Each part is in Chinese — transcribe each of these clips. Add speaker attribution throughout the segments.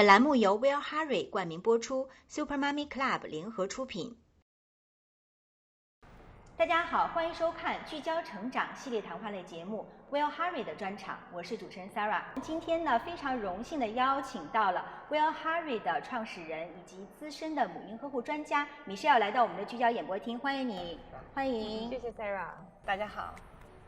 Speaker 1: 本栏目由 Will Harry 冠名播出 ，Super Mommy Club 联合出品。大家好，欢迎收看聚焦成长系列谈话类节目 Will Harry 的专场，我是主持人 Sarah。今天呢，非常荣幸的邀请到了 Will Harry 的创始人以及资深的母婴呵护专家 Michelle 来到我们的聚焦演播厅，欢迎你，欢迎。
Speaker 2: 谢谢 Sarah， 大家好。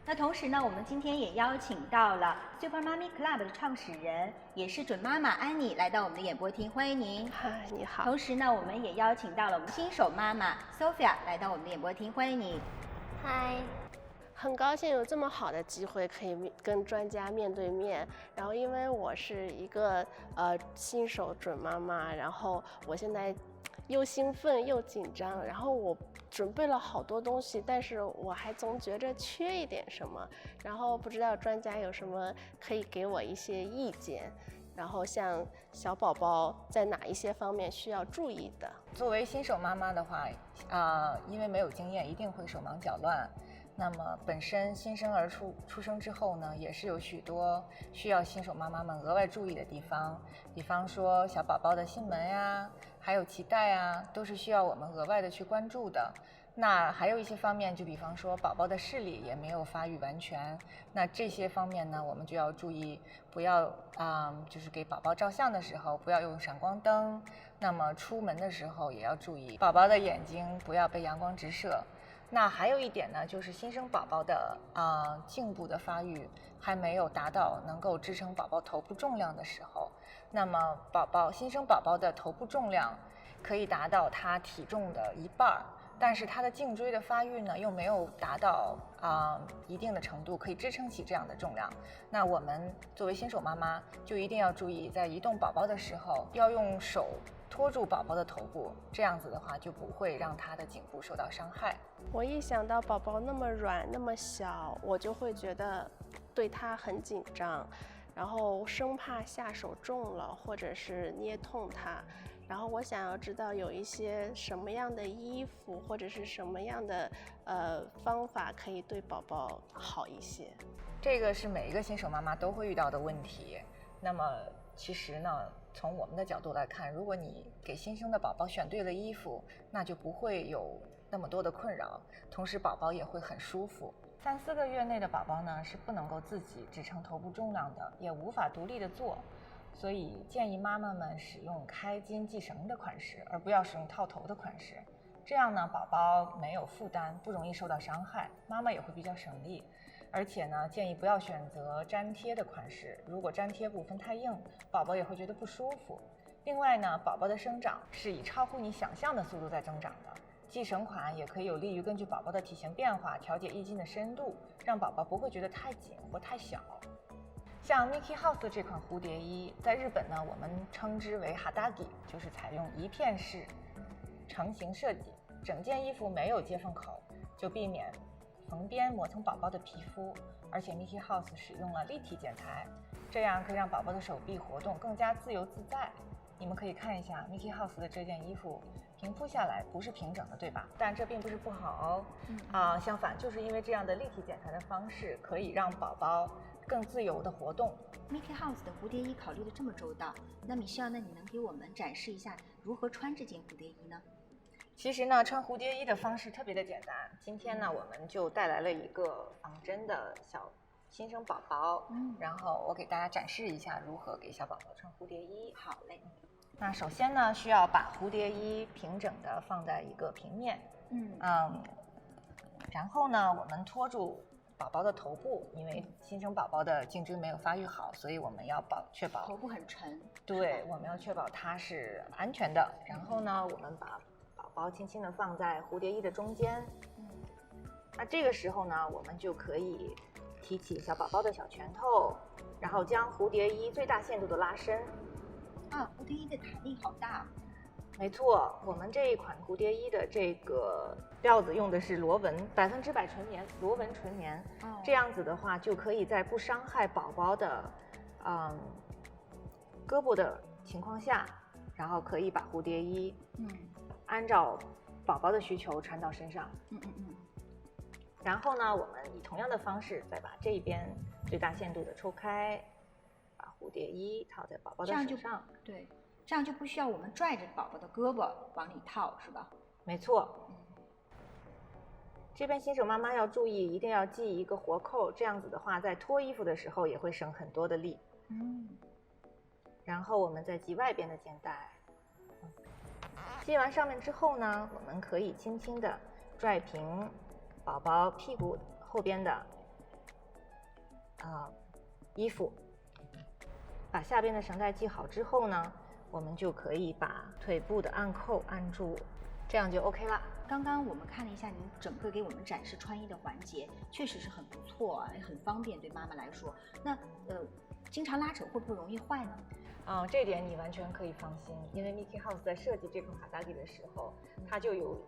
Speaker 1: 那同时呢，我们今天也邀请到了 Super Mommy Club 的创始人，也是准妈妈安妮来到我们的演播厅，欢迎您。
Speaker 2: 嗨，你好。
Speaker 1: 同时呢，我们也邀请到了我们新手妈妈 Sophia 来到我们的演播厅，欢迎你。
Speaker 3: 嗨，很高兴有这么好的机会可以跟专家面对面。然后因为我是一个新手准妈妈，然后我现在又兴奋又紧张，然后我准备了好多东西，但是我还总觉着缺一点什么，然后不知道专家有什么可以给我一些意见，然后像小宝宝在哪一些方面需要注意的。
Speaker 2: 作为新手妈妈的话，因为没有经验，一定会手忙脚乱。那么本身新生儿出生之后呢，也是有许多需要新手妈妈们额外注意的地方，比方说小宝宝的心门呀，还有脐带啊，都是需要我们额外的去关注的。那还有一些方面，就比方说宝宝的视力也没有发育完全，那这些方面呢，我们就要注意，不要就是给宝宝照相的时候不要用闪光灯，那么出门的时候也要注意宝宝的眼睛不要被阳光直射。那还有一点呢，就是新生宝宝的颈部的发育还没有达到能够支撑宝宝头部重量的时候，那么新生宝宝的头部重量可以达到他体重的1半，但是他的颈椎的发育呢又没有达到一定的程度可以支撑起这样的重量。那我们作为新手妈妈就一定要注意，在移动宝宝的时候要用手托住宝宝的头部，这样子的话就不会让他的颈部受到伤害。
Speaker 3: 我一想到宝宝那么软那么小，我就会觉得对他很紧张，然后生怕下手重了或者是捏痛他。然后我想要知道有一些什么样的衣服或者是什么样的方法可以对宝宝好一些。
Speaker 2: 这个是每一个新手妈妈都会遇到的问题。那么其实呢，从我们的角度来看，如果你给新生的宝宝选对了衣服，那就不会有那么多的困扰，同时宝宝也会很舒服。3、4个月内的宝宝呢，是不能够自己支撑头部重量的，也无法独立的坐，所以建议妈妈们使用开襟系绳的款式，而不要使用套头的款式。这样呢，宝宝没有负担，不容易受到伤害，妈妈也会比较省力。而且呢，建议不要选择粘贴的款式，如果粘贴部分太硬，宝宝也会觉得不舒服。另外呢，宝宝的生长是以超乎你想象的速度在增长的，系绳款也可以有利于根据宝宝的体型变化调节衣襟的深度，让宝宝不会觉得太紧或太小。像 Mickey House 的这款蝴蝶衣，在日本呢，我们称之为 Hadagi， 就是采用一片式成型设计，整件衣服没有接缝口，就避免缝边磨蹭宝宝的皮肤。而且 Mickey House 使用了立体剪裁，这样可以让宝宝的手臂活动更加自由自在。你们可以看一下 Mickey House 的这件衣服，平铺下来不是平整的，对吧？但这并不是不好哦。相反，就是因为这样的立体剪裁的方式，可以让宝宝更自由的活动。
Speaker 1: Mickey House 的蝴蝶衣考虑的这么周到，那Michelle，那你能给我们展示一下如何穿这件蝴蝶衣呢？
Speaker 2: 其实呢，穿蝴蝶衣的方式特别的简单。今天呢，我们就带来了一个仿真的小新生宝宝，然后我给大家展示一下如何给小宝宝穿蝴蝶衣。
Speaker 1: 好嘞。
Speaker 2: 那首先呢，需要把蝴蝶衣平整的放在一个平面，然后呢，我们托住宝宝的头部，因为新生宝宝的颈椎没有发育好，所以我们要确保
Speaker 1: 头部很沉。
Speaker 2: 对，我们要确保它是安全的。然后呢，我们把宝宝轻轻的放在蝴蝶衣的中间。那这个时候呢，我们就可以提起小宝宝的小拳头，然后将蝴蝶衣最大限度的拉伸。
Speaker 1: 蝴蝶衣的弹力好大。
Speaker 2: 没错，我们这一款蝴蝶衣的这个料子用的是螺纹，100%纯棉，螺纹纯棉。这样子的话，就可以在不伤害宝宝的胳膊的情况下，然后可以把蝴蝶衣按照宝宝的需求穿到身上。然后呢，我们以同样的方式再把这一边最大限度的抽开，把蝴蝶衣套在宝宝的手上。
Speaker 1: 对，这样就不需要我们拽着宝宝的胳膊往里套，是吧？
Speaker 2: 没错。这边新手妈妈要注意，一定要系一个活扣，这样子的话，在脱衣服的时候也会省很多的力。然后我们再系外边的肩带。系完上面之后呢，我们可以轻轻的拽平宝宝屁股后边的衣服，把下边的绳带系好之后呢，我们就可以把腿部的按扣按住，这样就 OK 了。
Speaker 1: 刚刚我们看了一下您整个给我们展示穿衣的环节，确实是很不错啊，也很方便对妈妈来说。那经常拉扯会不会容易坏呢？
Speaker 2: 这点你完全可以放心，因为 Mickey House 在设计这款哈达迪的时候，它就有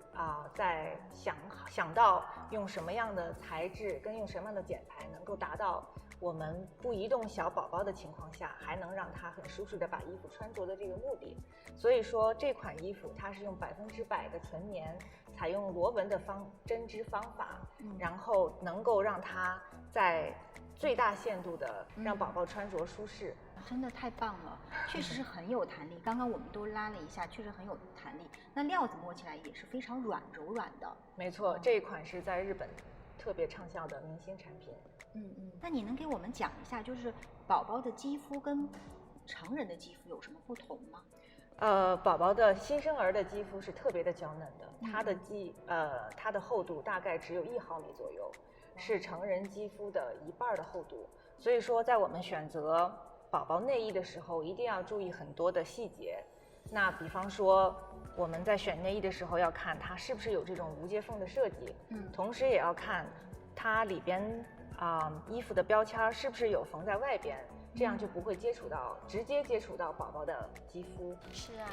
Speaker 2: 在想到用什么样的材质跟用什么样的剪裁能够达到我们不移动小宝宝的情况下，还能让他很舒适的把衣服穿着的这个目的。所以说这款衣服它是用100%的纯棉，采用螺纹的针织方法，然后能够让它在最大限度的让宝宝穿着舒适。
Speaker 1: 真的太棒了，确实是很有弹力。刚刚我们都拉了一下，确实很有弹力。那料子摸起来也是非常柔软的。
Speaker 2: 没错，这一款是在日本特别畅销的明星产品。
Speaker 1: 那你能给我们讲一下，就是宝宝的肌肤跟成人的肌肤有什么不同吗？
Speaker 2: 宝宝的新生儿的肌肤是特别的娇嫩的，它的厚度大概只有1毫米左右，是成人肌肤的1半的厚度。所以说，在我们选择宝宝内衣的时候，一定要注意很多的细节。那比方说，我们在选内衣的时候，要看它是不是有这种无接缝的设计，同时也要看它里边衣服的标签是不是有缝在外边，这样就不会直接接触到宝宝的肌肤。
Speaker 4: 是啊，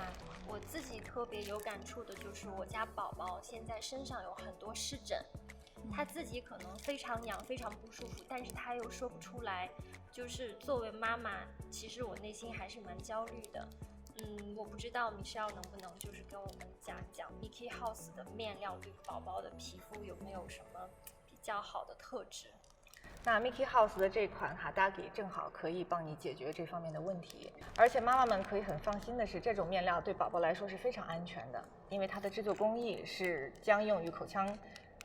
Speaker 4: 我自己特别有感触的就是我家宝宝现在身上有很多湿疹，他自己可能非常痒非常不舒服，但是他又说不出来。就是作为妈妈，其实我内心还是蛮焦虑的。我不知道Michelle能不能就是跟我们讲讲 Mickey House 的面料对宝宝的皮肤有没有什么比较好的特质？
Speaker 2: 那 Mickey House 的这款哈达给正好可以帮你解决这方面的问题，而且妈妈们可以很放心的是，这种面料对宝宝来说是非常安全的，因为它的制作工艺是将用于口腔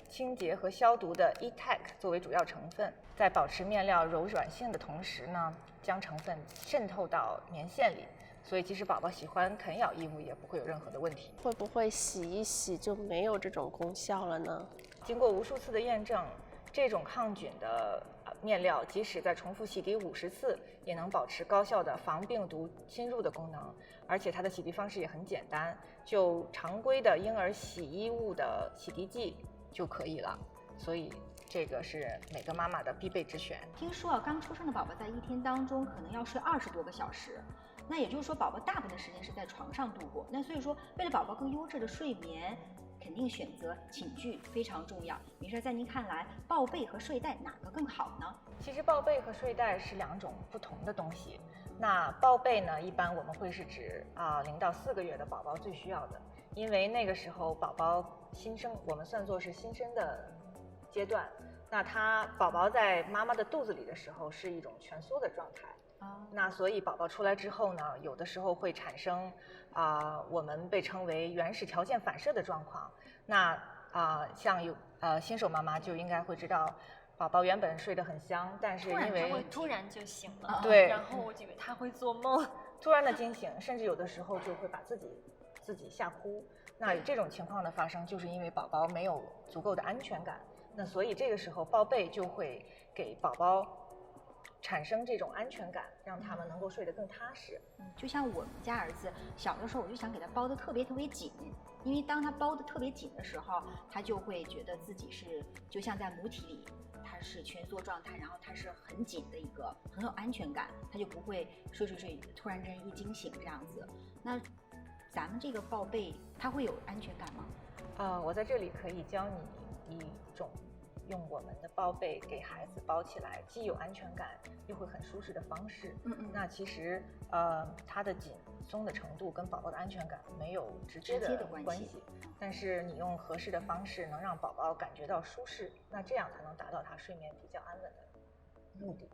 Speaker 2: 清洁和消毒的 E-TECH 作为主要成分，在保持面料柔软性的同时呢，将成分渗透到棉线里，所以即使宝宝喜欢啃咬衣物，也不会有任何的问题。
Speaker 3: 会不会洗一洗就没有这种功效了呢？
Speaker 2: 经过无数次的验证，这种抗菌的面料，即使在重复洗涤50次，也能保持高效的防病毒侵入的功能。而且它的洗涤方式也很简单，就常规的婴儿洗衣物的洗涤剂就可以了。所以这个是每个妈妈的必备之选。
Speaker 1: 听说刚出生的宝宝在一天当中可能要睡20多个小时，那也就是说宝宝大部分的时间是在床上度过。那所以说，为了宝宝更优质的睡眠，肯定选择寝具非常重要。比如说，在您看来，抱被和睡袋哪个更好呢？
Speaker 2: 其实抱被和睡袋是2种不同的东西。那抱被呢，一般我们会是指0到4个月的宝宝最需要的，因为那个时候宝宝新生，我们算作是新生的阶段。那宝宝在妈妈的肚子里的时候是一种蜷缩的状态。那所以宝宝出来之后呢，有的时候会产生我们被称为原始条件反射的状况。那像新手妈妈就应该会知道，宝宝原本睡得很香，但是因为
Speaker 4: 突然就醒了，
Speaker 2: 对，
Speaker 4: 然后我以为他会做梦，
Speaker 2: 突然的惊醒，甚至有的时候就会把自己吓哭。那这种情况的发生，就是因为宝宝没有足够的安全感。那所以这个时候抱被就会给宝宝产生这种安全感，让他们能够睡得更踏实。
Speaker 1: 就像我们家儿子小的时候，我就想给他包得特别紧，因为当他包得特别紧的时候，他就会觉得自己是就像在母体里，他是蜷缩状态，然后他是很紧的一个很有安全感，他就不会睡突然间一惊醒这样子。那咱们这个抱被它会有安全感吗？
Speaker 2: 我在这里可以教你一种用我们的抱被给孩子包起来，既有安全感又会很舒适的方式。那其实它的紧松的程度跟宝宝的安全感没有直接的关系，但是你用合适的方式能让宝宝感觉到舒适，那这样才能达到他睡眠比较安稳的目的。